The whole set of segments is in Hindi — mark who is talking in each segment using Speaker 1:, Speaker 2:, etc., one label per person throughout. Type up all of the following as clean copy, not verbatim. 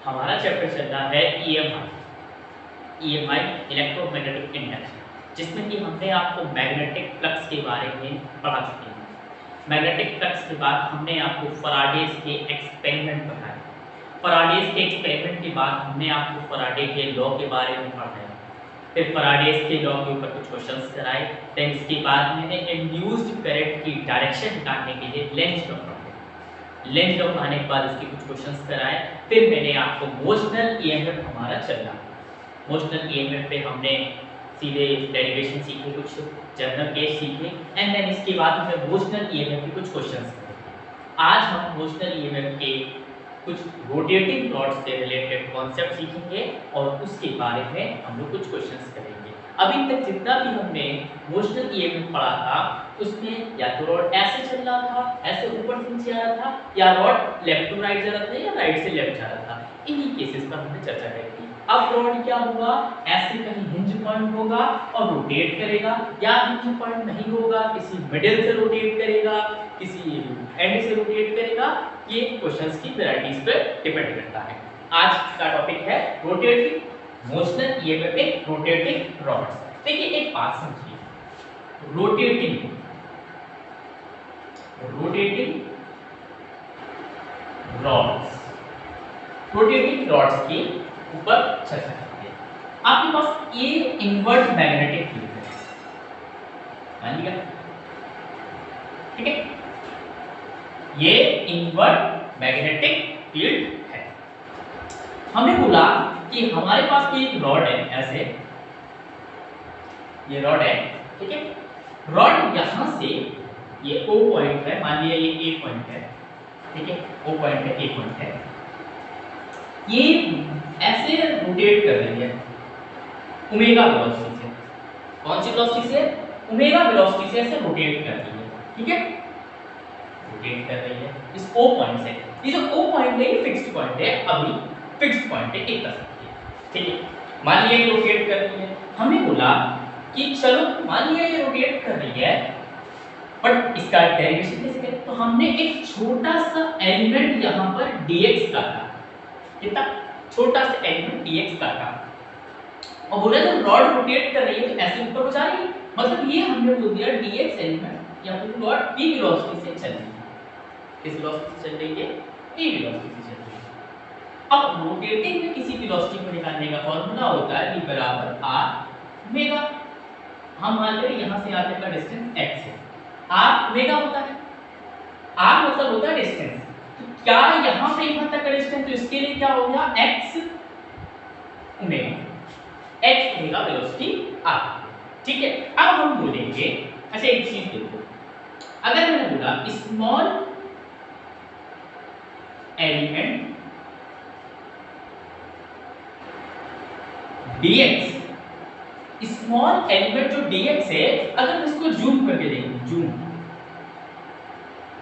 Speaker 1: हमारा चैप्टर चल रहा है ईएमआई इलेक्ट्रोमैग्नेटिक इंडक्शन, जिसमें कि हमने आपको मैग्नेटिक फ्लक्स के बारे में पढ़ा चुके हैं। मैग्नेटिक फ्लक्स के बाद हमने आपको फराडेज के एक्सपेरिमेंट पढ़ाए। फराडेज के एक्सपेरिमेंट के बाद हमने आपको फराडे के लॉ के बारे में पढ़ाया। फिर फराडेज के लॉ के ऊपर कुछ क्वेश्चंस कराए। देन इसके बाद मैंने इंड्यूस्ड करंट की डायरेक्शन निकालने के लिए लेंज लॉ पढ़ाया। लेंज लॉ पढ़ाने के बाद इसके कुछ क्वेश्चंस कराए। फिर मैंने आपको मोशनल ईएमएफ हमारा चल रहा है। मोशनल ईएमएफ पे हमने सीधे डेरिवेशन सीखे, कुछ जनरल केस सीखे, एंड देन इसके बाद हमें मोशनल ईएमएफ के कुछ क्वेश्चंस करेंगे। आज हम मोशनल ईएमएफ के कुछ रोटेटिंग रॉड से रिलेटेड कॉन्सेप्ट सीखेंगे और उसके बारे में हम लोग कुछ क्वेश्चंस करेंगे। अभी तक जितना भी हमने मोशनल ईएमएफ पढ़ा था उसमें या तो रॉड ऐसे चल रहा था, ऐसे ऊपर से नीचे आ रहा था, या रॉड लेफ्ट टू राइट जा रहा था, या राइट से लेफ्ट जा रहा था। इन्हीं केसेस पर हमने चर्चा करी थी। अब रॉड क्या होगा, ऐसे कहीं हिंज पॉइंट होगा और रोटेट करेगा, या हिंज पॉइंट नहीं होगा, किसी मिडिल से रोटेट करेगा, किसी एंड से रोटेट करेगा। ये क्वेश्चंस की वैरायटीज पे डिपेंड करता है। आज का टॉपिक है रोटेटिंग मोशनल ईएमएफ में रोटेटिंग रॉड्स। देखिए एक बात समझिए, रोटेटिंग रॉड्स के ऊपर चर्चा करते हैं। आपके पास ये इनवर्ट मैग्नेटिक फील्ड है, मान लिया, ठीक है, ये इनवर्ट मैग्नेटिक फील्ड है। हमने बोला कि हमारे पास कोई एक रॉड है, ऐसे ये रॉड है, ठीक है। रॉड यहां से ये O पॉइंट है, मान लिया ये A पॉइंट है, ठीक है, O पॉइंट है, A पॉइंट है, ये ऐसे रोटेट कर रही है ओमेगा वेलोसिटी से। कौन सी वेलोसिटी से? ओमेगा वेलोसिटी से ऐसे रोटेट कर रही है, ठीक है, रोटेट कर रही है इस O पॉइंट से। ये जो O पॉइंट है ये फिक्स्ड पॉइंट है, अभी फिक्स्ड पॉइंट है, एक कर सकती है, ठीक है। मान लिया ये रोटेट कर रही है, हमने बोला कि चलो मान लिया ये रोटेट कर रही है, बट इसका डेरिवेशन कैसे करें? तो हमने एक छोटा सा एलिमेंट यहां पर dx काटा, कितना छोटा सा एलिमेंट dx काटा, और बोला जब रॉड रोटेट कर रही है तो ऐसे ऊपर को जा रही है, मतलब ये हमने बोल दिया dx एलिमेंट या फिर रॉड p वेलोसिटी से चल रही है। किस वेलोसिटी से चल रही है? p वेलोसिटी से चल रही है। अब रोटेटिंग में किसी वेलोसिटी को निकालने का फार्मूला होता है v बराबर r ओमेगा। हम मान ले यहां से आने का डिस्टेंस x है, r ओमेगा होता है, r मतलब होता है डिस्टेंस। तो क्या यहां से यहां तक का डिस्टेंस, तो इसके लिए क्या हो गया x omega, x omega velocity r, ठीक है। अब हम बोलेंगे, अच्छा एक चीज देखो, अगर मैंने बोला small element dx, small element जो dx है, अगर मैं इसको जूम करके देखूं,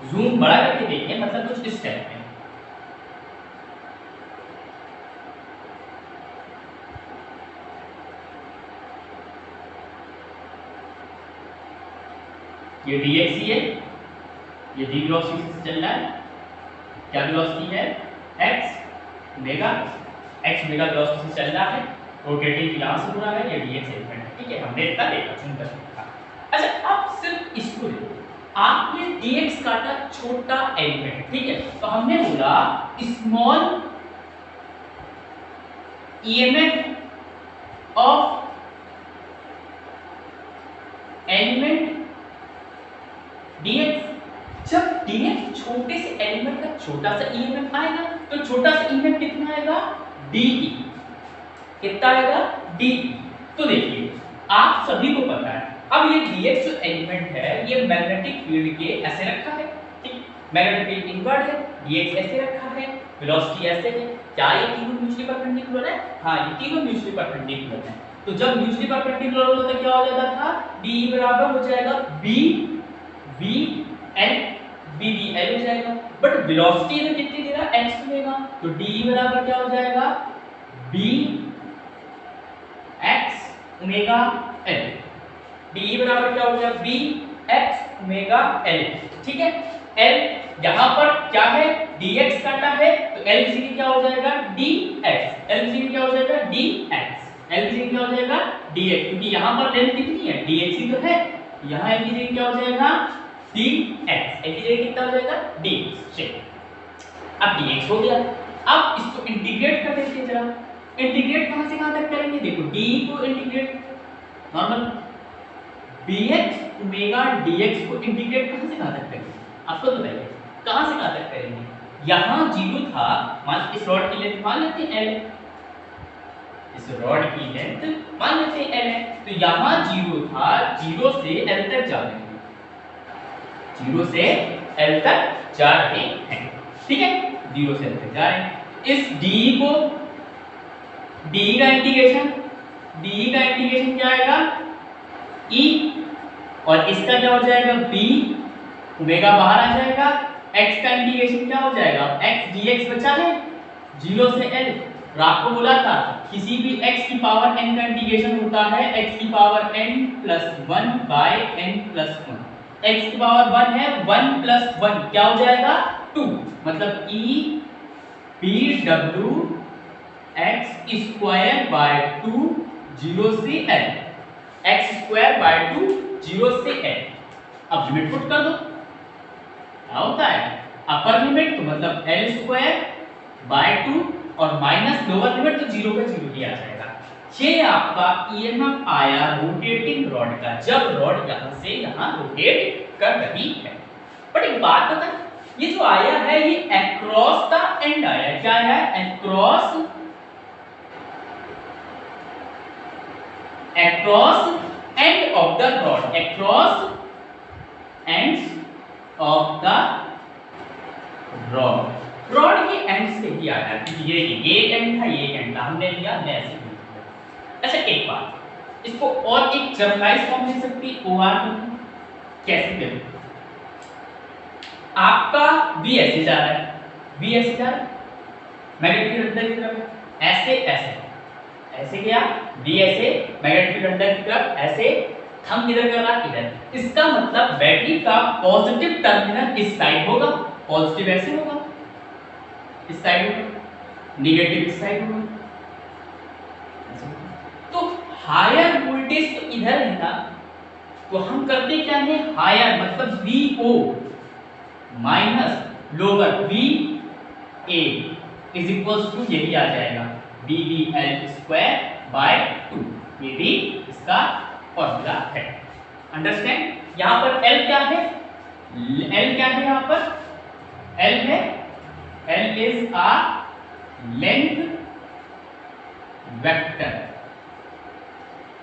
Speaker 1: जूम बड़ा करके देखिए, मतलब कुछ इस टाइप में, ये dx ही है, ये d वेलोसिटी से चल रहा है, क्या वेलोसिटी है x ओमेगा, वेलोसिटी से चल रहा है, रोटेटिंग यहां से हो रहा है, ये dx एलिमेंट है, ठीक है, हमने इतना देखा, चुन कर देखा। अच्छा अब सिर्फ इसको देखो, आपने dx काटा छोटा एलिमेंट, ठीक है, तो हमने बोला small EMF of element dx। जब dx छोटे से एलिमेंट का छोटा सा ईएमएफ आएगा तो छोटा सा ईएमएफ कितना आएगा? de, कितना आएगा? de। तो देखिए आप सभी को पता है, अब ये dx जो एलिमेंट है ये मैग्नेटिक फील्ड के ऐसे रखा है, ठीक, मैग्नेटिक फील्ड इनवर्ट है, dx ऐसे रखा है, वेलोसिटी ऐसे है, क्या ये तीनों म्यूचुअली परपेंडिकुलर है? हाँ, ये तीनों म्यूचुअली परपेंडिकुलर है। तो जब म्यूचुअली परपेंडिकुलर होता है क्या हो जाता था? d बराबर हो जाएगा b v n b v l हो जाएगा, बट वेलोसिटी में कितनी दे रहा है? x मिलेगा, तो d बराबर क्या हो जाएगा? b x omega l, d बराबर क्या हो गया? b x ओमेगा l, ठीक है। l यहां पर क्या है? dx काटा है, तो l इसीलिए क्या हो जाएगा? d L की जगह क्या हो जाएगा dx, L की जगह क्या हो जाएगा dx, क्योंकि यहाँ पर लेंथ कितनी है dx ही तो है, यहाँ L की जगह क्या हो जाएगा dx, L की जगह कितना हो जाएगा dx। चलिए अब dx हो गया, अब इसको इंटीग्रेट कर देते हैं जरा। इंटीग्रेट कहां से कहां तक करेंगे, देखो d को integrate normal bx omega dx को इंटीग्रेट कहां से कहां तक करेंगे, आपको बताइए कहां से कहां तक करेंगे। यहां 0 था, मान इस रॉड की लेंथ मान लेते हैं l, इस रॉड की लेंथ मान लेते हैं l है, तो यहां 0 था, 0 से l तक जा रहे हैं, 0 से l तक जा रहे हैं, ठीक है 0 से l तक जा रहे हैं। इस d को d का इंटीग्रेशन क्या आएगा e, और इसका क्या हो जाएगा b, ओमेगा बाहर आ जाएगा, x का इंटीग्रेशन क्या हो जाएगा x dx बचा है 0 से l। और आपको बोला था किसी भी x की पावर n का इंटीग्रेशन होता है x की power n plus 1 by n plus 1, x की पावर 1 है 1 प्लस 1 क्या हो जाएगा 2, मतलब e b w x square by 2 0 से l, x स्क्वायर बाय 2 0 से l। अब लिमिट पुट कर दो, क्या होता है अपर लिमिट तो मतलब l स्क्वायर बाय 2 और माइनस लोअर लिमिट तो 0 का 0 ही आ जाएगा। ये आपका ईएमएफ आया रोटेटिंग रॉड का, जब रॉड यहां से यहां रोटेट कर रही है। बट एक बात बता, ये जो आया है ये अक्रॉस द एंड आया है, क्या है across end of the rod, across ends of the rod के एंड से ही आया है, क्योंकि ये एंड था ये एंड था, हमने लिया हमने ऐसे ही। अच्छा एक बात, इसको और एक जनरलाइज फॉर्म दे सकती OR कैसे दे, आपका V ऐसे जा रहा है, V ऐसे जा रहा है, मैग्नेटिक फील्ड अंदर की तरफ ऐसे ऐसे ऐसे गया, V ऐसे मैग्नेटिक फील्ड अंदर की तरफ ऐसे, हम किधर कर रहा है इधर, इसका मतलब बैटरी का पॉजिटिव टर्मिनल इस साइड होगा, पॉजिटिव ऐसे होगा इस साइड होगा, नेगेटिव इस साइड होगा। तो हायर वोल्टेज तो इधर है ना, तो हम करते क्या है हायर मतलब VO minus lower VA is equals to यही आ जाएगा BBL स्क्वायर बाय 2, ये भी इसका फॉर्मूला है। अंडरस्टैंड, यहां पर L क्या है, L क्या है यहां पर L है, L is a length vector,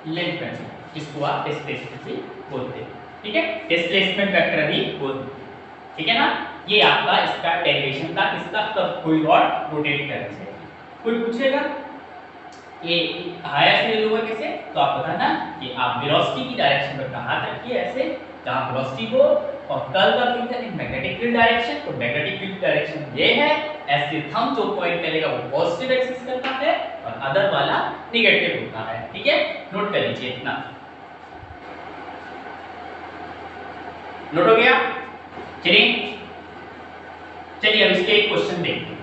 Speaker 1: length vector इसको आप डिस्प्लेसमेंट भी बोलते हैं, ठीक है डिस्प्लेसमेंट वेक्टर भी बोलते हैं, ठीक है ना। ये आपका इसका डेरिवेशन था, इसका तब कोई रॉड रोटेट करने से कोई पूछेगा ये हायर से लोअर कैसे, तो आप बताना कि आप वेलोसिटी की डायरेक्शन में कहां तक की ऐसे, जहां वेलोसिटी को और कर्ल का फील्ड है मैग्नेटिक फील्ड डायरेक्शन, तो मैग्नेटिक फील्ड डायरेक्शन ये है, ऐसे थंब जो पॉइंट करेगा वो पॉजिटिव एक्सिस करता है और अदर वाला नेगेटिव होता है, ठीक है नोट कर लीजिए इतना, नोट हो गया। चलिए अब इसके एक क्वेश्चन देखते हैं।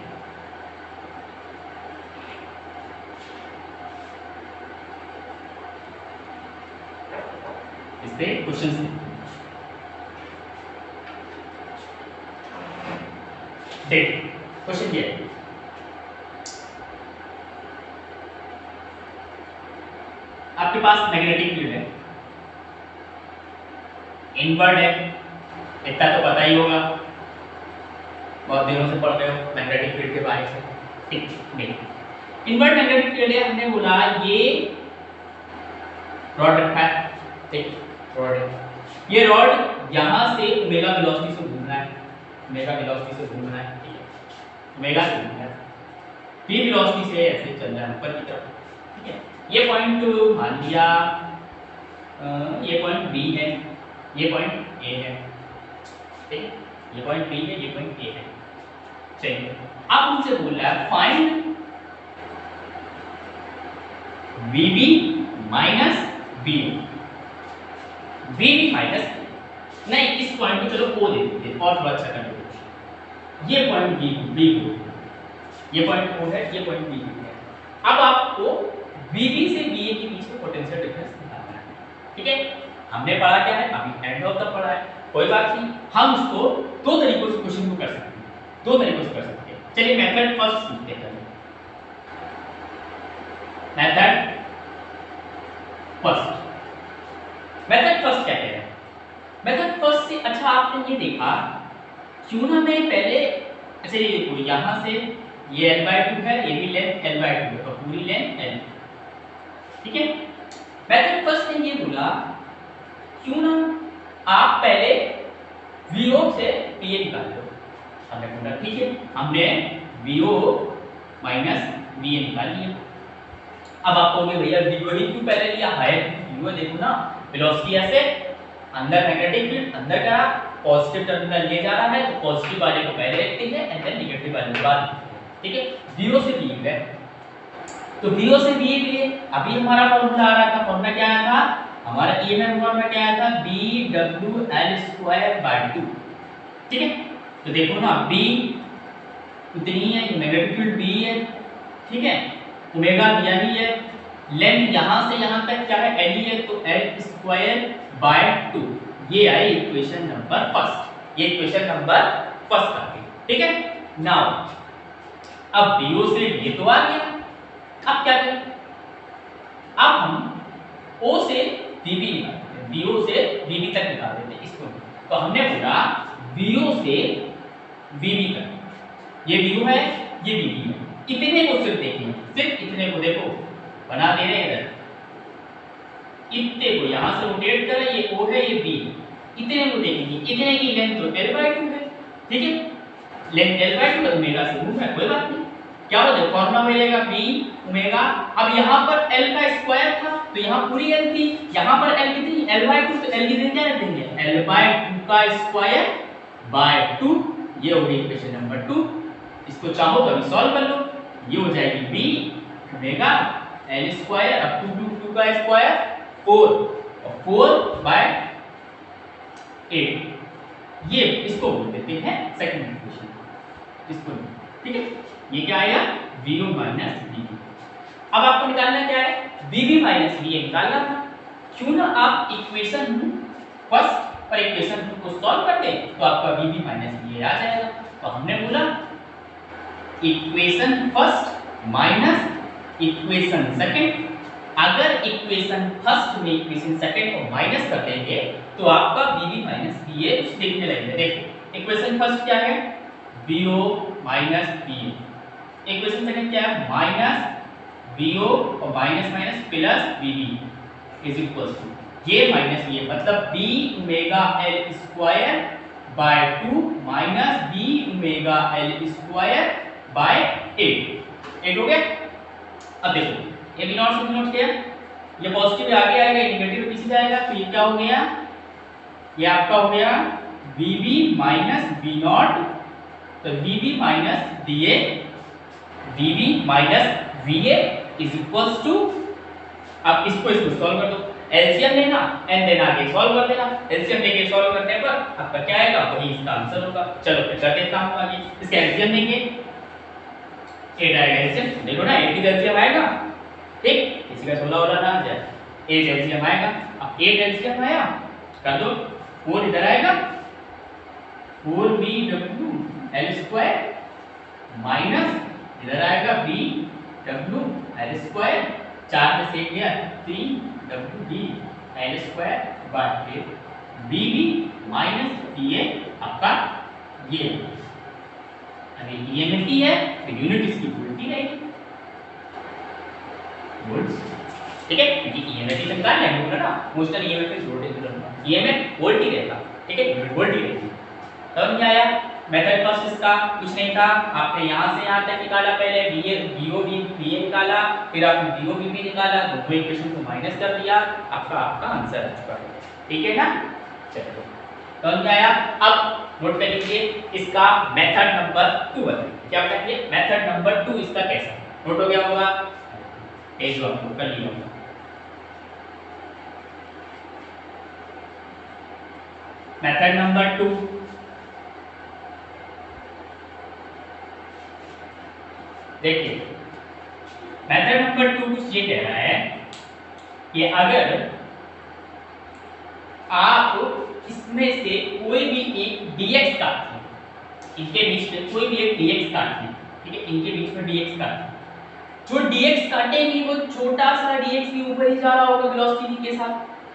Speaker 1: इससे क्वेश्चन देखिए, क्वेश्चन ये है आपके पास मैग्नेटिक फील्ड है, इनवर्ड है, इतना तो पता ही होगा, बहुत दिनों से पढ़ रहे हो मैग्नेटिक फील्ड के बारे में, ठीक नहीं इनवर्ड मैग्नेटिक फील्ड है, हमने बोला ये रॉड रखा है, ठीक रॉड है, ये रॉड यहां से ओमेगा वेलोसिटी से घूम रहा है, ओमेगा वेलोसिटी से घूम रहा है, ठीक है ओमेगा से घूम रहा है, v वेलोसिटी से ऐसे चल रहा है ऊपर की तरफ, ठीक है ये पॉइंट मान लिया ये पॉइंट B है, ये पॉइंट A है, ठीक है ये पॉइंट B है, ये पॉइंट A है। चलिए अब मुझसे बोल रहा है find VB minus BA, VB minus नहीं, इस पॉइंट को चलो O दे देते और थोड़ा अच्छा कर देते, ये पॉइंट B को, ये पॉइंट O है, ये पॉइंट B है, अब आपको VB से VA के बीच में पोटेंशियल डिफरेंस निकालना है, ठीक है। हमने पढ़ा क्या है, अभी एंड ऑफ द पढ़ा है, कोई बात नहीं, हम उसको दो तरीकों से क्वेश्चन को कर सकते हैं, दो तरीकों से कर सकते हैं। चलिए मेथड फर्स्ट सीखते हैं। मेथड फर्स्ट क्या कह रहा है? मेथड फर्स्ट से अच्छा आपने ये देखा क्यों ना मैं पहले ऐसे ये देखो, यहां से ये l/2 है, ये भी लेंथ l/2 है, तो पूरी लेंथ l, ठीक है। मेथड फर्स्ट ने ये बोला क्यों ना आप पहले VO से PA निकाल लो। हमने बोला ठीक है, हमने VO माइनस VA निकाल लिया। अब आप कहोगे भैया VO ही क्यों पहले लिया, हायर VO देखो ना, वेलोसिटी ऐसे अंदर नेगेटिव फील्ड अंदर का पॉजिटिव टर्मिनल ले जा रहा है, तो पॉजिटिव वाले को पहले लिखते हैं एंड देन नेगेटिव वाले को बाद, ठीक है। VO से PA है, तो VO से VA के लिए अभी हमारा फॉर्मूला आ रहा था, फॉर्मूला क्या आया था हमारा, EMF फॉर्मूला क्या आया था, BWL²/2, ठीक है। तो देखो ना B इतनी है, नेगेटिव फील्ड B है, ठीक है, ओमेगा दिया ही है, लेंथ यहां से यहां तक क्या है L है, तो L²/2, ये आई इक्वेशन नंबर फर्स्ट, ये इक्वेशन नंबर फर्स्ट आ गई, ठीक है। नाउ अब BO से ये तो आ गया, अब क्या करें, अब हम O से VB निकालते हैं, BO से VB तक निकाल देते हैं इसको। तो हमने बोला BO से VB तक, ये BO है, ये VB है, इतने को सिर्फ देखिए, सिर्फ इतने को देखो, बना दे रहे हैं इधर, इतने को यहां से रोटेट करें, ये O है, ये B, इतने को देखेंगे, इतने की लेंथ तो L/2 है, ठीक है, लेंथ L/2 है, ओमेगा से मूव है, कोई बात नहीं, क्या हो जाएगा फॉर्मूला मिलेगा B ओमेगा। अब यहाँ पर L का स्क्वायर था, तो यहाँ पूरी L थी, यहाँ पर L कितनी L/2, तो L कितनी क्या रख देंगे L/2 का स्क्वायर बाय 2, ये हो गई इक्वेशन नंबर 2। इसको चाहो तो अभी सॉल्व कर लो, ये हो जाएगी B ओमेगा L², अब 2 का स्क्वायर 4 और 4/8, ये इसको बोल देते हैं सेकंड इक्वेशन, इसको, ठीक है। ये क्या आया VO माइनस VB। अब आपको निकालना क्या है, VB माइनस VA निकालना था, क्यों ना आप इक्वेशन फर्स्ट और इक्वेशन को सॉल्व कर दें, तो आपका VB माइनस VA आ जाएगा। तो हमने बोला equation first minus equation second, अगर इक्वेशन फर्स्ट में इक्वेशन सेकंड को माइनस कर देंगे तो आपका VB माइनस VA दिखने लगेगा। देखो इक्वेशन फर्स्ट क्या है, VO minus VA, equation second क्या है माइनस VO और minus minus plus VB is equal to, ये माइनस ये मतलब B omega L² by 2 minus B omega L² by 8 हो गया। अब देखो ये B नॉट से B नॉट क्या है, ये पॉजिटिव आगे आएगा, ये नेगेटिव पीछे जाएगा, तो ये क्या हो गया, ये आपका हो गया VB माइनस B नॉट, तो VB minus VA, VB minus VA is equals to, अब इसको सॉल्व कर दो, एलसीएम लेना एंड देन आगे सॉल्व कर देना, एलसीएम लेके सॉल्व करने पर आपका क्या आएगा, वही इसका आंसर होगा। चलो फिर करते हैं काम आगे, इसका एलसीएम लेंगे, 8 आएगा एलसीएम, देखो ना 8 की एलसीएम आएगा, ठीक, किसी का 16 वाला ना आ जाए, 8 एलसीएम आएगा। अब 8 एलसीएम आया, कर दो, 4 इधर आएगा, 4BW L² माइनस इधर आएगा BW L², 4 में से गया 3WD L² by 8, BB minus BA आपका ये, अभी EMF ही है तो यूनिट इसकी वोल्ट ही रहेगी, वोल्ट, ठीक है, क्योंकि EMF ही निकाल लेंगे बोला ना, मोस्टल EMF इज वोल्टेज रहता, EMF वोल्ट ही रहता, ठीक है, यूनिट वोल्ट ही रहेगी। तब क्या आया मेथड फर्स्ट, इसका कुछ नहीं था, आपने यहां से यहां तक निकाला, पहले VO VA निकाला, फिर आपने VO VB निकाला, दोनों इक्वेशन को माइनस कर दिया, आपका आंसर आ चुका है, ठीक है ना। चलो तो क्या आया, अब नोट कर लीजिए इसका मेथड नंबर 2 बताइए, क्या बताइए मेथड नंबर 2 इसका कैसा, नोट हो गया होगा, ये जो आपको कर लिया होगा। मेथड नंबर 2, देखिए मेथड नंबर 2 कुछ ये कह रहा है कि अगर आप इसमें से कोई भी एक dx काटते हैं, इनके बीच में कोई भी एक dx काटते हैं, ठीक है, इनके बीच में dx काटते हैं, जो dx काटेंगे वो छोटा सा dx भी ऊपर ही जा रहा होगा वेलोसिटी के साथ,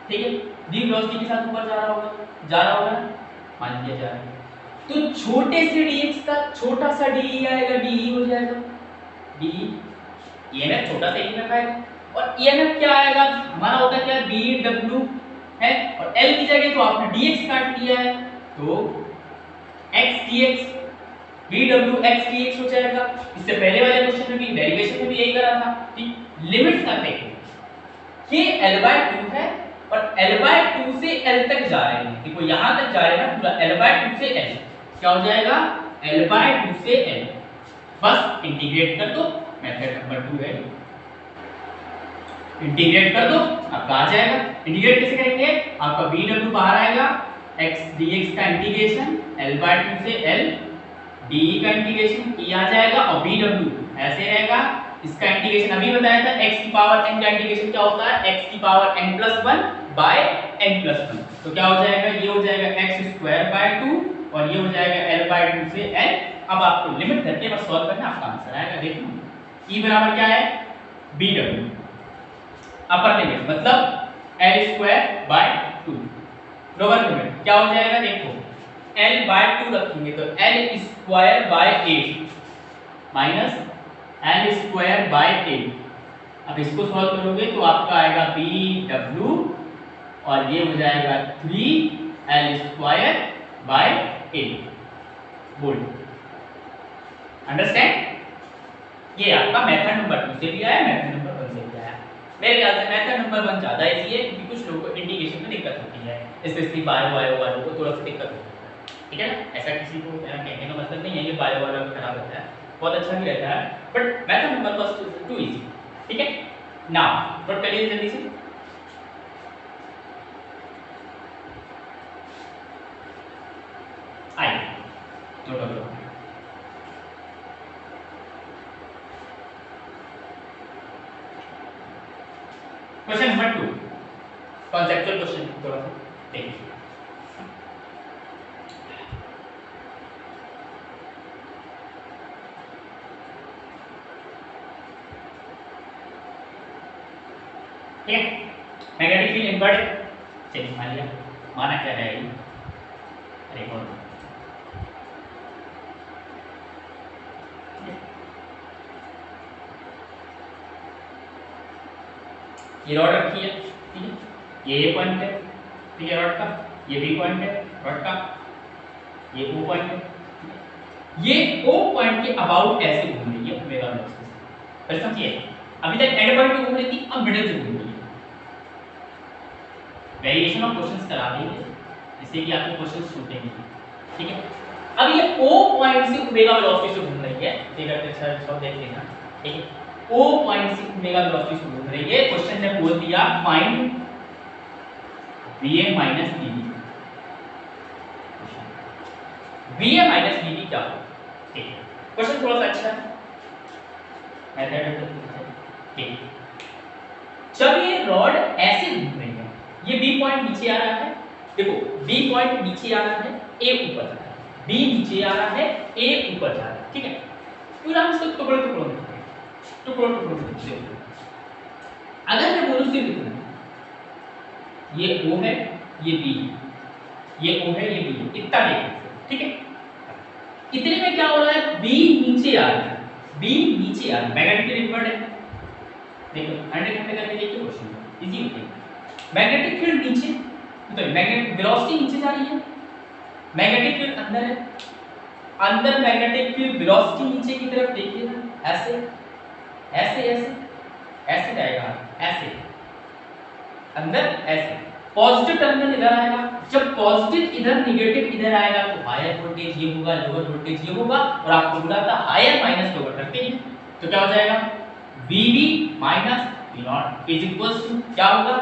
Speaker 1: ठीक है, v वेलोसिटी के साथ ऊपर जा रहा होगा, मान लिया जा रहा है। तो छोटे से dx का छोटा सा de आएगा, de हो जाएगा, de emf छोटा सा emf आएगा, और emf क्या आएगा, हमारा होता है क्या, bw है, और l की जगह तो आपने dx काट लिया है, तो x dx bw x dx हो जाएगा। इससे पहले वाले क्वेश्चन में भी, डेरिवेशन में भी यही करा था, ठीक, लिमिट्स करते हैं, ये l/2 है और l/2 से l तक जा रहे हैं, देखो यहां तक जा रहे हैं ना, पूरा l/2 से l क्या हो जाएगा, l/2 से l, बस इंटीग्रेट कर दो, मेथड नंबर 2 है, इंटीग्रेट कर दो, आपका आ जाएगा। इंटीग्रेट कैसे करेंगे, आपका bw बाहर आएगा, x dx का इंटीग्रेशन l/2 से l, de का इंटीग्रेशन e आ जाएगा, और bw ऐसे रहेगा, इसका इंटीग्रेशन अभी बताया था, x की पावर n का इंटीग्रेशन क्या होता है, x की पावर n+1 बाय n+1, तो क्या हो जाएगा, ये हो जाएगा x²/2 और ये हो जाएगा l/2 से l। अब आपको लिमिट करके बस सॉल्व करना, आपका आंसर आएगा। देखो e बराबर क्या है, bw अपर लिमिट मतलब l²/2, लोअर लिमिट क्या हो जाएगा, देखो l/2 रखेंगे तो l²/8 माइनस l²/8, अब इसको सॉल्व करोगे तो आपका आएगा bw और ये हो जाएगा 3l²/8 वोल्ट। अंडरस्टैंड, ये आपका मेथड नंबर 2 से भी आया, मेथड नंबर 1 से भी आया। मेरे ख्याल से मेथड नंबर 1 ज्यादा इजी है, क्योंकि कुछ लोगों को इंटीग्रेशन में दिक्कत होती है, स्पेशली बायो वालों को थोड़ा सा दिक्कत होती है, ठीक है ना, ऐसा किसी को मेरा कहने का मतलब नहीं है ये बायो वाला खराब होता है, बहुत अच्छा भी रहता है, बट मेथड नंबर 2 इजी, ठीक है। नाउ नोट करिए जल्दी से, आइए नोट करो। क्वेश्चन नंबर 2, कॉन्सेप्चुअल क्वेश्चन, थोड़ा सा देखिए। ठीक है, मैग्नेटिक फील्ड इनवर्ट, चलिए मान लिया, माना क्या है ये, अरे और ये रॉड रखी है, ठीक है, ये ए पॉइंट है, ठीक है, रॉड का, ये बी पॉइंट है रॉड का, ये ओ पॉइंट है, ये ओ पॉइंट के अबाउट ऐसे घूम रही है ओमेगा वेलोसिटी से, फिर समझिए, अभी तक एंड पॉइंट पे घूम रही थी, अब मिडिल से घूम रही है। वेरिएशन ऑफ क्वेश्चंस करा देंगे जिससे कि आपके क्वेश्चंस छूटेंगे, ठीक है। अब ये ओ पॉइंट से ओमेगा वेलोसिटी से घूम रही है, ठीक है, अच्छा सब देख लेना, ठीक है, ओ पॉइंट से ओमेगा वेलोसिटी से घूम रही है। क्वेश्चन ने बोल दिया find Vm minus Vb, Vm minus Vb क्या होगा, ठीक है, क्वेश्चन थोड़ा सा अच्छा है, मेथड ठीक है। जब ये रॉड ऐसे घूम रही है, ये बी पॉइंट नीचे आ रहा है, देखो बी पॉइंट नीचे आ रहा है, ए ऊपर जा रहा है, बी नीचे आ रहा है, ए ऊपर जा रहा है, ठीक है, पूरा हम इसको टुकड़े टुकड़ों में लिखते हैं। अगर मैं बोलूं सिर्फ इतना, ये ओ है, ये बी है, ये ओ है, ये बी है, इतना देखो, ठीक है। इतने में क्या हो रहा है, बी नीचे आ रहा है, बी नीचे आ रहा है, मैग्नेटिक फील्ड इनवर्ट है, देखो 100 घंटे करके देखिए क्वेश्चन इजी होता है। मैग्नेटिक फील्ड नीचे, मतलब मैग्नेटिक वेलोसिटी नीचे जा रही है, मैग्नेटिक फील्ड अंदर है, अंदर मैग्नेटिक फील्ड वेलोसिटी नीचे की तरफ देखिए, ऐसे ऐसे ऐसे ऐसे जाएगा, ऐसे अंदर ऐसे, पॉजिटिव टर्मिनल इधर आएगा, जब पॉजिटिव इधर निगेटिव इधर आएगा तो हायर वोल्टेज ये होगा, लोअर वोल्टेज ये होगा, और आपको बोला था हायर माइनस लोअर करते हैं, तो क्या हो जाएगा Vb minus V0 is equals to क्या होगा,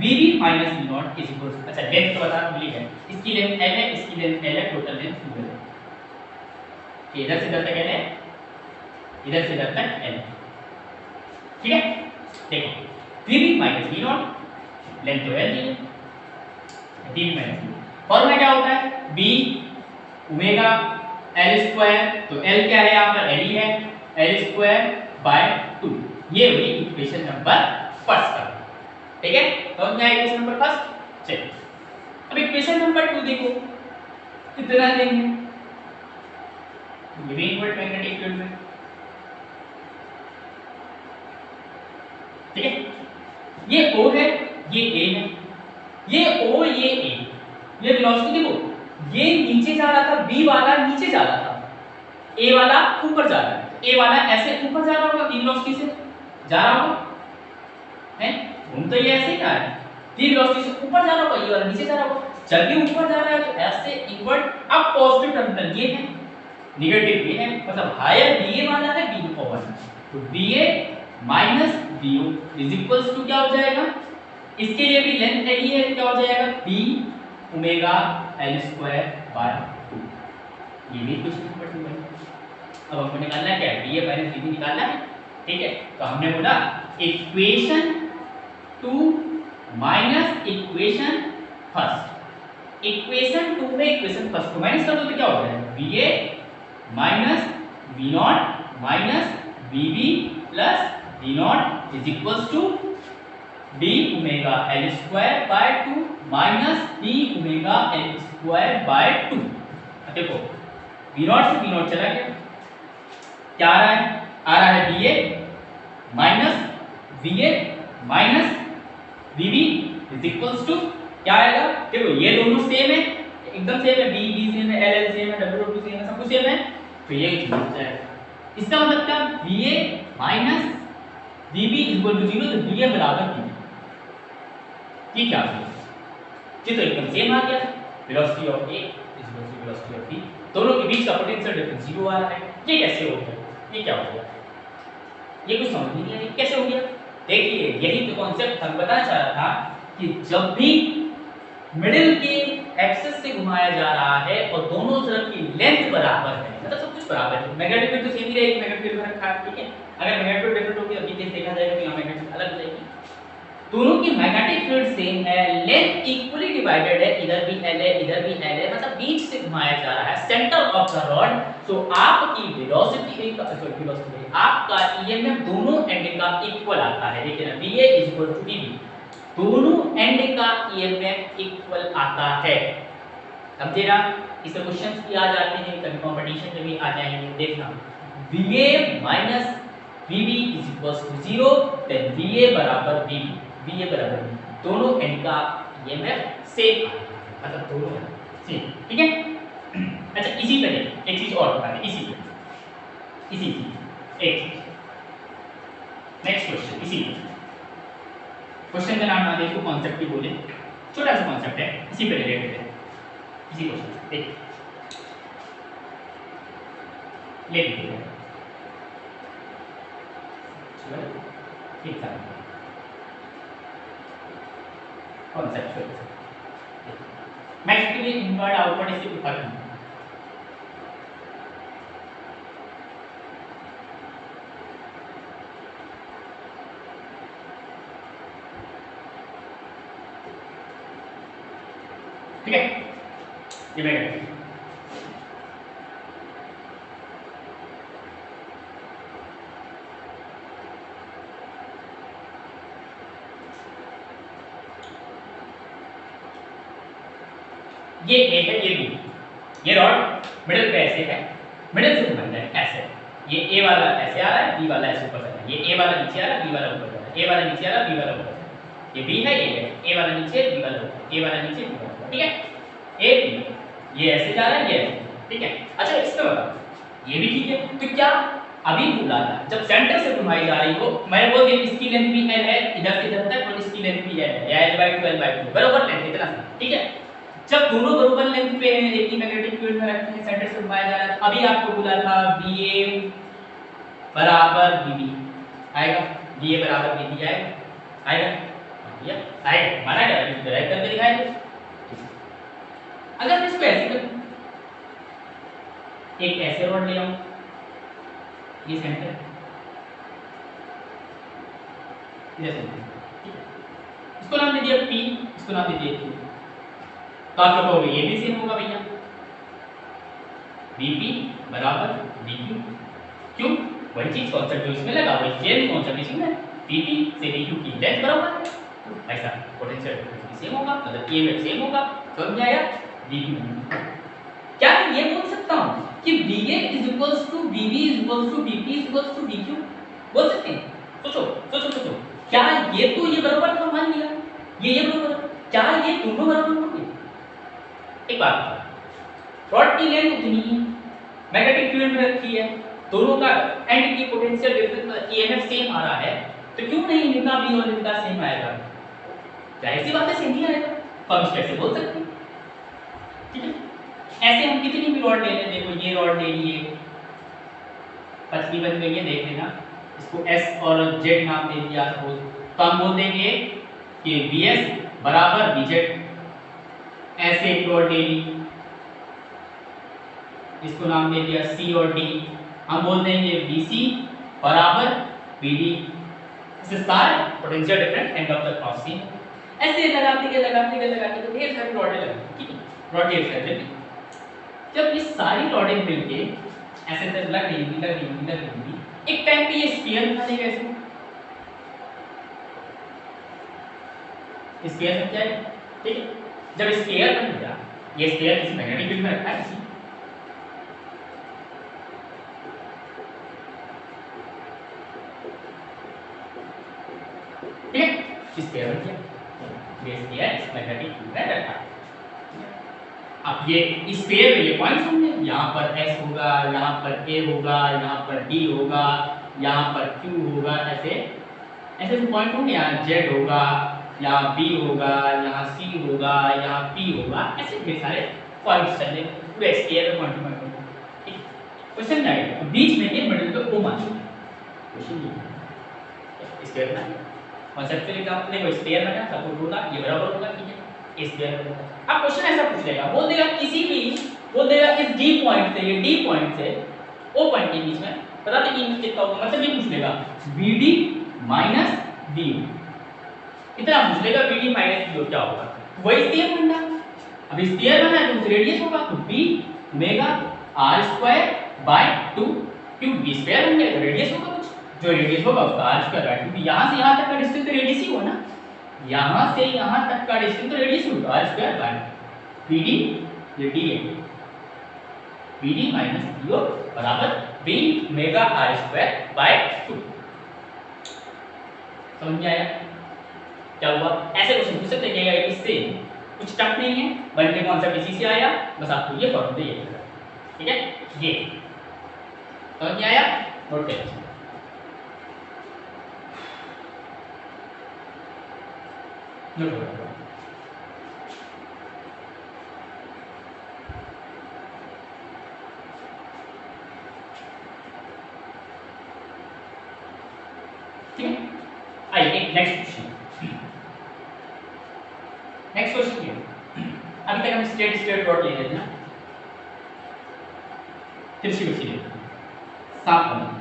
Speaker 1: Vb minus V0 is equals, अच्छा लेंथ तो बता भूल गए, इसकी लेंथ l है, इसकी लेंथ l है, टोटल लेंथ 2 है, इधर से इधर तक l है, इधर से इधर तक l, ठीक है, देखो VB minus V not, length तो L दी है, DB माइनस V। फॉर्मूला क्या होता है? B ओमेगा L स्क्वायर, तो L क्या है यहाँ पर? L ही है, L स्क्वायर बाय 2। ये हुई इक्वेशन नंबर फर्स्ट का, ठीक है। समझ में आया इक्वेशन नंबर फर्स्ट? चलिए अब इक्वेशन नंबर 2 देखो कितना देंगे। ये भी इक्वल मैग्नेटिक फील्ड में, ठीक है। ये O है, ये A है, ये O ये A, ये वेलोसिटी देखो, ये नीचे जा रहा था, B वाला नीचे जा रहा था, A वाला ऊपर जा रहा है, A वाला ऐसे ऊपर जा रहा होगा, B वेलोसिटी से जा रहा होगा, है घूम तो ये ऐसे ही आ रहा है, B वेलोसिटी से ऊपर जा रहा होगा, ये वाला नीचे जा रहा होगा। जब भी ऊपर जा रहा है तो ऐसे इनवर्ट, अब पॉजिटिव टर्मिनल ये है, नेगेटिव ये है, मतलब हायर BA वाला है, BO वाला, तो BA minus BO is equals to क्या हो जाएगा? इसके लिए भी लेंथ L है, क्या हो जाएगा? B omega L square by 2। ये भी क्वेश्चन नंबर 2 है। अब हमको निकालना है क्या? BA माइनस BB निकालना है, ठीक है। तो हमने बोला equation 2 minus equation first, equation 2 में इक्वेशन फर्स्ट को माइनस कर दो तो क्या हो जाएगा? BA minus V nought minus BB plus V nought is equals to B omega L square by 2 minus B omega L square by 2। देखो V नॉट से V नॉट चला गया, क्या आ रहा है? आ रहा है BA minus VA minus BB is equals to क्या आएगा? देखो ये दोनों सेम है, एकदम सेम है, B सेम है, L सेम है, W सेम है, सब कुछ सेम है, तो ये हो जाएगा। इसका मतलब क्या? BA minus BB equal to 0, तो BA बराबर BB, ये क्या है? ये तो एकदम सेम आ गया, velocity of A is equal to velocity of B, दोनों के बीच का पोटेंशियल डिफरेंस 0 आ रहा है। ये कैसे हो गया? ये क्या हो गया? ये कुछ समझ नहीं आ रहा, कैसे हो गया? देखिए यही तो कॉन्सेप्ट हम बताना चाह रहा था कि जब भी मिडिल के एक्सिस से घुमाया जा रहा है और दोनों तरफ की लेंथ बराबर है, मतलब सब कुछ बराबर है, मैग्नेटिक फील्ड तो सेम ही रहेगी, मैग्नेटिक फील्ड में रखा है, ठीक है। अगर मैग्नेटिक फील्ड डिफरेंट होगी अभी केस देखा जाएगा तो यहां मैग्नेटिक अलग हो जाएगी, दोनों की मैग्नेटिक फील्ड सेम है, लेंथ इक्वली डिवाइडेड है, इधर भी L है इधर भी L है, मतलब बीच से घुमाया जा रहा है, सेंटर ऑफ द रॉड। सो आपकी वेलोसिटी आपका EMF दोनों एंड का इक्वल आता है, देखिए ना, BA इक्वल टू BB, दोनों एंड का EMF इक्वल आता है। अब जरा इस क्वेश्चंस भी आ जाते हैं, कभी कंपटीशन में भी आ जाएंगे, देखना BA minus BB is equals to 0, then BA बराबर BB, BA बराबर BB, दोनों एंड का EMF सेम आता है, मतलब दोनों सेम, ठीक है। अच्छा इसी तरह एक चीज और बता दें, इसी एक नेक्स्ट क्वेश्चन, इसी क्वेश्चन का नाम ना देखो, कॉन्सेप्ट भी बोले, छोटा सा कॉन्सेप्ट है, इसी पे रिलेटेड है, इसी क्वेश्चन से देखिए, ले लीजिए ठीक था कॉन्सेप्ट मैक्स के लिए इनवर्ड आउटवर्ड इससे कोई फर्क नहीं। ठीक है, ये मैं करती हूँ, ये A है, ये B, ये रॉड मिडिल पे ऐसे है, मिडिल से घुमाना है ऐसे, ये A वाला ऐसे आ रहा है, B वाला ऐसे ऊपर जा रहा है, ये A वाला नीचे आ रहा है, B वाला ऊपर जा रहा है, A वाला नीचे आ रहा है, B वाला ऊपर जा रहा है, ये B है, ये है, A वाला नीचे, B वाला ऊपर, A वाला नीचे, B वाला ऊपर, ठीक है। A B ये ऐसे जा रहा है, ये ऐसे, ठीक है। अच्छा इसमें बताओ ये भी ठीक है, तो क्या अभी बोला था जब सेंटर से घुमाई जा रही हो, मैं बोल दिया इसकी लेंथ भी L है इधर से इधर तक, और इसकी लेंथ भी L है, या L/2 बराबर लेंथ इतना सा, ठीक है। जब दोनों बराबर लेंथ पे हैं, एक ही मैग्नेटिक फील्ड में रखते हैं, सेंटर से घुमाया जा रहा है, अभी आपको बोला था BA बराबर BB आएगा, BA बराबर BB आएगा, ये आएगा, माना गया, अभी ड्राइव करके दिखाया दो। अगर मैं इसको ऐसे करूं, एक ऐसे रॉड ले आऊं, ये सेंटर, इधर से ठीक है, इसको नाम दे दिया P, इसको नाम दे दिया Q। तो आप लोग कहोगे ये भी सेम होगा भैया, Vp बराबर Vq, क्यों? वही चीज कॉन्सेप्ट जो इसमें लगा वही सेम कॉन्सेप्ट इसमें, Vp से Vq की लेंथ बराबर है, ऐसा पोटेंशियल डिफरेंस भी सेम होगा, मतलब EMF सेम होगा। समझ में आया? Vp क्या मैं ये बोल सकता हूँ कि VA is equals to VB is equals to VP is equals to VQ, बोल सकते हैं? सोचो सोचो सोचो, क्या ये तो ये बराबर था, मान लिया ये बराबर, क्या ये दोनों बराबर होंगे? एक बात, रॉड की लेंथ उतनी है, मैग्नेटिक फील्ड में रखी है, दोनों का एंड की पोटेंशियल डिफरेंस EMF सेम आ रहा है, तो क्यों नहीं इनका भी और इनका सेम आएगा? जाहिर सी बात है सेम ही आएगा, तो हम कैसे बोल सकते हैं? ठीक है, ऐसे हम कितनी भी रॉड ले लें, देखो ये रॉड ले लिए, पतली बन गई है, देख लेना, इसको S और Z नाम दे दिया सपोज, तो हम बोल देंगे कि VS बराबर VZ। ऐसे एक रॉड ले ली, इसको नाम दे दिया C और D, हम बोल देंगे VC बराबर VD। इससे सारे potential difference end of the cross same. ऐसे लगाते गए तो ढेर सारी रॉडें लगी, ठीक है, रॉड ढेर सारी लगी। जब ये सारी रॉडें मिलके ऐसे लग रही होंगी, एक टाइम पे ये स्फीयर बना देगा, ऐसे स्फीयर बन जाएगा, ठीक है। जब स्फीयर बन गया, ये स्फीयर किसी मैग्नेटिक फील्ड में रखा है किसी, ठीक है, स्फीयर बन गया, ये स्फीयर मैग्नेटिक फील्ड में रखा है। अब ये इस पेयर में ये पॉइंट्स होंगे, यहाँ पर S होगा, यहाँ पर A होगा, यहाँ पर D होगा, यहाँ पर Q होगा, ऐसे ऐसे जो पॉइंट होंगे, यहाँ Z होगा, यहाँ B होगा, यहाँ C होगा, यहाँ P होगा, ऐसे ढेर सारे पॉइंट्स चलेंगे पूरे स्फीयर में पॉइंट होंगे, ठीक। क्वेश्चन क्या है, बीच में ये मिडिल पे O मान लो, क्वेश्चन ये स्फीयर में कॉन्सेप्चुअली का अपने को स्फीयर में सपोर्ट होगा, ये बराबर होगा, ठीक है, स्फीयर में। अब क्वेश्चन ऐसा पूछ लेगा, बोल देगा किसी भी, बोल देगा इस D पॉइंट से, ये D पॉइंट से O पॉइंट के बीच में बता दे कि कितना होगा, मतलब ये पूछ लेगा BD माइनस DO, इतना पूछ लेगा BD माइनस DO क्या होगा, वही सेम बन रहा। अब स्फीयर बना है तो रेडियस होगा, तो B omega r square by 2, क्यों B स्क्वायर बन गया तो रेडियस होगा कुछ, जो रेडियस होगा उसका r स्क्वायर बाय 2, यहां से यहां तक का डिस्टेंस तो रेडियस ही हुआ ना, यहाँ से यहाँ तक का डिस्टेंस तो रेडियस होगा, r स्क्वायर बाय PD, ये D है, PD माइनस DO बराबर B omega r square by 2। समझ में आया क्या हुआ? ऐसे क्वेश्चन पूछ सकते हैं, इससे कुछ टफ नहीं है, बल्कि कॉन्सेप्ट इसी से आया, बस आपको ये फॉर्मूला ये करना, ठीक है, ये समझ में आया, नोट करिए। नोट करो, ठीक है। आइए नेक्स्ट क्वेश्चन, नेक्स्ट क्वेश्चन ये, अभी तक हम स्ट्रेट रॉड ले रहे थे ना, तिरछी बच्ची ले साफ करना,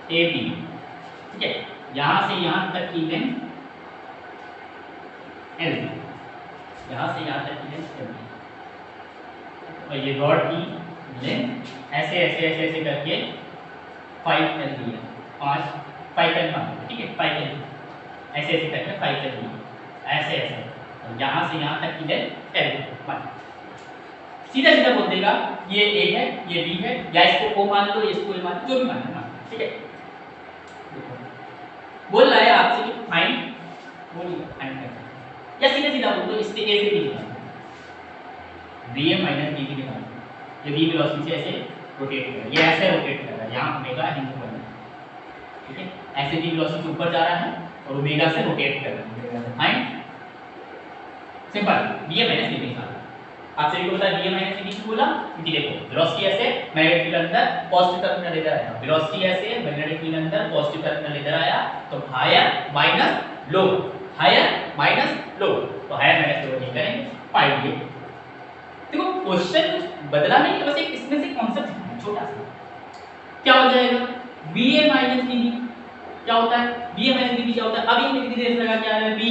Speaker 1: AB, ठीक है, यहां से यहां तक की लेंथ L, यहां से यहां तक की लेंथ L, और ये रॉड की लेंथ ऐसे ऐसे ऐसे ऐसे करके 5L दी है, 5L मान, ठीक है, 5L ऐसे ऐसे करके 5L दी, ऐसे ऐसे, और यहां से यहां तक की लेंथ L मान, सीधा सीधा बोल देगा ये A है, ये B है, या इसको O मान लो, इसको A मान लो, जो भी मानना, ठीक है। बोल रहा है आपसे कि फाइंड, बोलिए फाइंड करना, या सीधा सीधा बोल दो इससे A से B निकालो, BA माइनस BB निकालो, ये B वेलोसिटी से ऐसे रोटेट कर, ये ऐसे रोटेट कर रहा है, यहाँ ओमेगा इंटू वन, ठीक है, ऐसे B वेलोसिटी ऊपर जा रहा है और ओमेगा से रोटेट कर रहा है, find, simple, BA minus BB निकालो, आप सभी को पता है va माइनस dv क्यों बोला, क्योंकि देखो वेलोसिटी ऐसे मैग्नेटिक फील्ड अंदर पॉजिटिव टर्मिनल इधर आया, वेलोसिटी ऐसे मैग्नेटिक फील्ड अंदर पॉजिटिव टर्मिनल इधर आया, तो higher minus low, higher minus low, तो हायर माइनस लो नहीं करेंगे, फाइंड ये। देखो क्वेश्चन कुछ बदला नहीं है, बस एक इसमें से कॉन्सेप्ट है छोटा सा। क्या हो जाएगा va माइनस dv क्या होता है, va माइनस dv क्या होता है, अभी हमने कितनी देर से लगा के आ रहा है v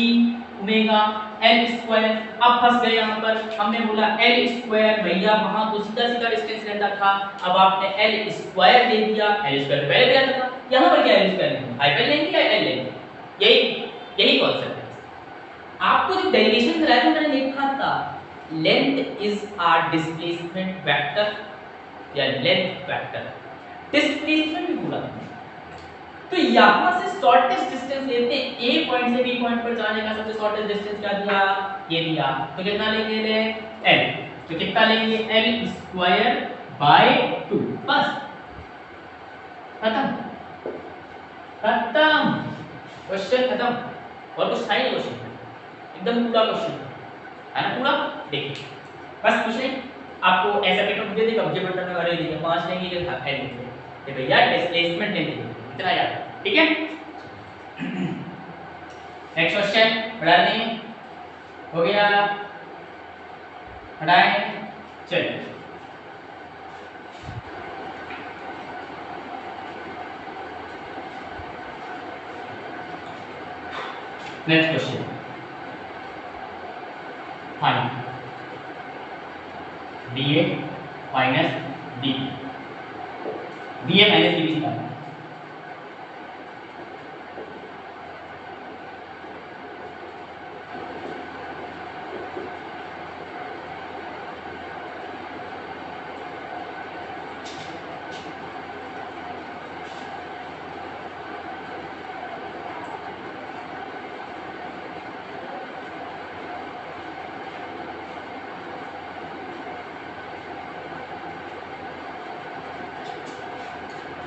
Speaker 1: ओमेगा l स्क्वायर, अब फंस गए यहां पर, हमने बोला l स्क्वायर, भैया वहां तो सीधा सीधा डिस्टेंस रहता था, अब आपने l स्क्वायर दे दिया, l स्क्वायर पहले भी आता था, यहां पर क्या l स्क्वायर लेंगे, हाइपर लेंगे या l लेंगे, यही कॉन्सेप्ट है। आपको जो डेरिवेशन कराया था मैंने लिखा था length is our displacement vector या लेंथ वेक्टर, डिस्प्लेसमेंट भी बोला था। तो यहां से शॉर्टेस्ट डिस्टेंस लेते हैं, ए पॉइंट से बी पॉइंट पर जाने का सबसे शॉर्टेस्ट डिस्टेंस क्या दिया, ये दिया, तो कितना लेंगे ले l, तो कितना लेंगे l स्क्वायर बाय 2, बस खत्म, खत्म, क्वेश्चन खत्म, और कुछ था ही नहीं क्वेश्चन, एकदम पूरा क्वेश्चन है ना, पूरा देखिए बस कुछ नहीं। आपको ऐसा पेपर मुझे देगा, मुझे पेपर में वाले देंगे 5 लेंगे कि था है लेंगे, ये भैया डिस्प्लेसमेंट लेंगे, इतना याद, ठीक है। नेक्स्ट क्वेश्चन बढ़ा देंगे, हो गया, हटाएं, चलिए next question, find va minus dv, va minus dv निकालना,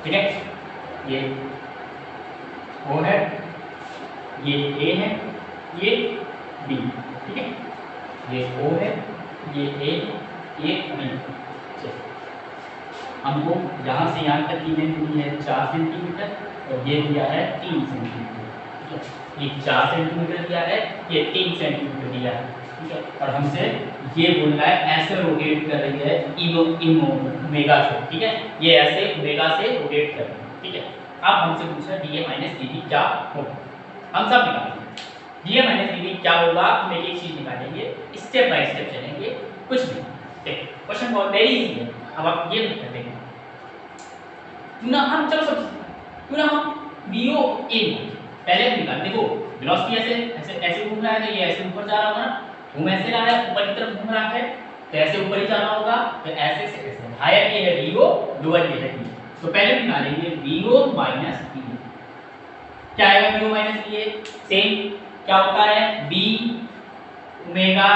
Speaker 1: ठीक है, ये O है, ये A है, ये B, ठीक है, ये O है, ये A, ये B, हमको यहाँ से यहाँ तक की लेंथ दी है 4 सेंटीमीटर और ये दिया है 3 सेंटीमीटर, ये 4 सेंटीमीटर दिया है, ये 3 सेंटीमीटर दिया है, ठीक है, और हमसे ये बोल रहा है ऐसे रोटेट कर रही है ओमेगा से, ठीक है, ये ऐसे ओमेगा से रोटेट कर रही है, ठीक है। अब हमसे पूछा dA माइनस dV क्या होगा, हम सब निकालेंगे dA माइनस dV क्या होगा, हम एक एक चीज निकालेंगे, स्टेप बाय स्टेप चलेंगे, कुछ नहीं, ठीक, क्वेश्चन बहुत वेरी इजी है। अब आप ये कर देंगे क्यों ना हम, चलो सब क्यों ना हम VO A पहले निकाल, देखो वेलोसिटी ऐसे ऐसे ऐसे घूम रहा है, तो ये ऐसे ऊपर जा रहा होगा ना, घूम ऐसे रहा है, ऊपर की तरफ घूम रहा है, तो ऐसे ऊपर ही जाना होगा, तो ऐसे से ऐसे, हायर ये है VO, लोअर ये है DA, तो पहले निकालेंगे VO माइनस DA, क्या आएगा VO माइनस DA, सेम क्या होता है B ओमेगा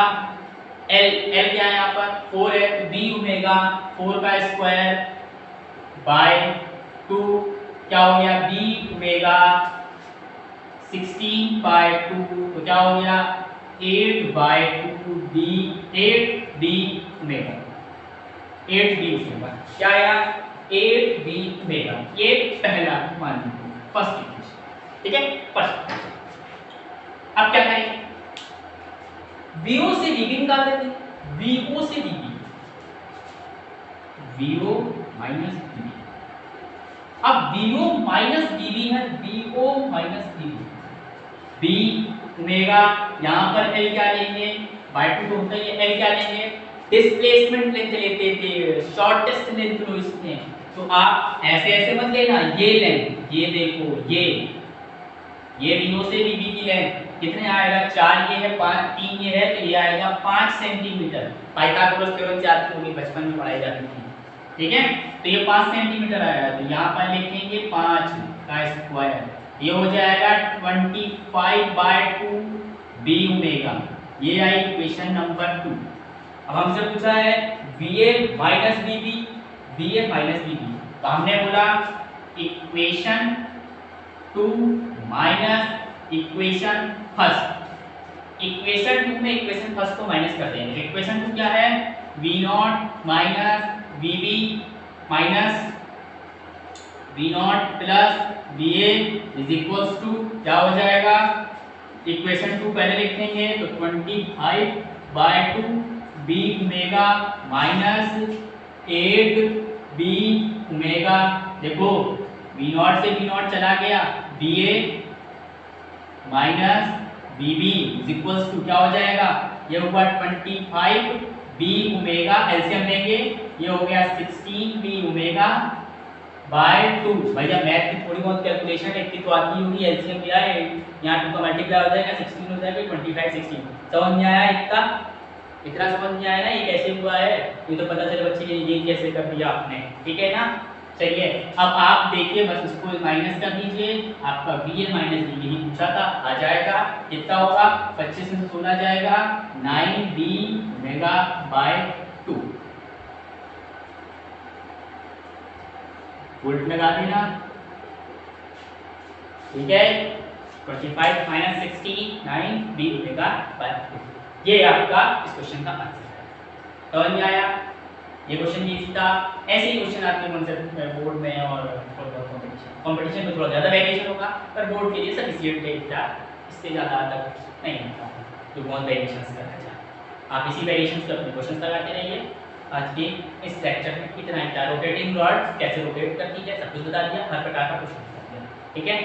Speaker 1: L, L क्या है यहाँ पर 4 है, तो B ओमेगा 4 का स्क्वायर बाय 2, क्या हो गया B ओमेगा 16 बाय 2, तो क्या हो गया 8 bye 2 D, 8B omega, 8B omega, क्या आया 8B ओमेगा, ये पहला मान लीजिए फर्स्ट इक्वेशन, ठीक है, फर्स्ट। अब क्या करें, VO से dV निकाल देते हैं, VO से dV, VO माइनस dV, अब VO माइनस dV है, VO minus dV, B omega, यहाँ पर L क्या लेंगे, बाय 2 तो होता है, L क्या लेंगे, डिस्प्लेसमेंट लेंथ लेते थे, शॉर्टेस्ट लेंथ लो इसमें, तो आप ऐसे ऐसे मत लेना, ये लेंथ, ये देखो ये VO से dV की लेंथ कितने आएगा, 4 ये है, 5 3 ये है, तो ये आएगा 5 सेंटीमीटर, पाइथागोरस थ्योरम से आती होगी, बचपन में पढ़ाई जाती थी, ठीक है, तो ये 5 सेंटीमीटर आएगा, तो यहाँ पर लिखेंगे 5 का स्क्वायर, ये हो जाएगा 25 बाय 2 B ओमेगा, ये आई इक्वेशन नंबर 2। अब हमसे पूछा है VA minus dV, VA minus dV, तो हमने बोला equation 2 minus equation first, equation 2 में इक्वेशन फर्स्ट को माइनस कर देंगे, इक्वेशन 2 क्या है V nought minus V B minus V nought plus V A is equals to क्या हो जाएगा, इक्वेशन 2 पहले लिख देंगे तो 25/2 B omega minus 8 B omega. देखो वी नॉट से वी नॉट चला गया, B A minus B B is equals to क्या हो जाएगा, ये होगा 25 बी ओमेगा, एलसीएम लेंगे ये हो गया 16 बी ओमेगा बाय 2। भैया मैथ की थोड़ी बहुत कैलकुलेशन इतनी तो आती होगी, एलसीएम लिया है यहाँ 2 का मल्टीप्लाई हो जाएगा 16 हो जाएगा 25 16। समझ में आया इतना समझ में आया ना ये कैसे हुआ है, ये तो पता चले बच्चे ये कैसे कर दिया आपने, ठीक है ना। चलिए अब आप देखिए बस इसको माइनस कर दीजिए, आपका बी ए माइनस बी यही पूछा था, आ जाएगा कितना होगा, 25 में 16 जाएगा 9 बी ओमेगा बाय 2। उल्ट लगा देना, ठीक है 25 माइनस 69 बी ओमेगा बाय 2। ये आपका इस क्वेश्चन का आंसर है। समझ में आया, ये क्वेश्चन ये था। ऐसे ही क्वेश्चन आपके मन से बोर्ड में और कंपटीशन में थोड़ा ज़्यादा वेरिएशन होगा, पर बोर्ड के लिए सफिशिएंट है इतना, इससे ज़्यादा तक नहीं होता जो बहुत वेरिएशन करना चाहते। आप इसी वेरिएशन से अपने क्वेश्चन लगाते रहिए। आज के इस लेक्चर में इतना ही था, रोटेटिंग रॉड कैसे रोटेट करती है सब कुछ बता दिया, हर प्रकार का क्वेश्चन बता दिया, ठीक है।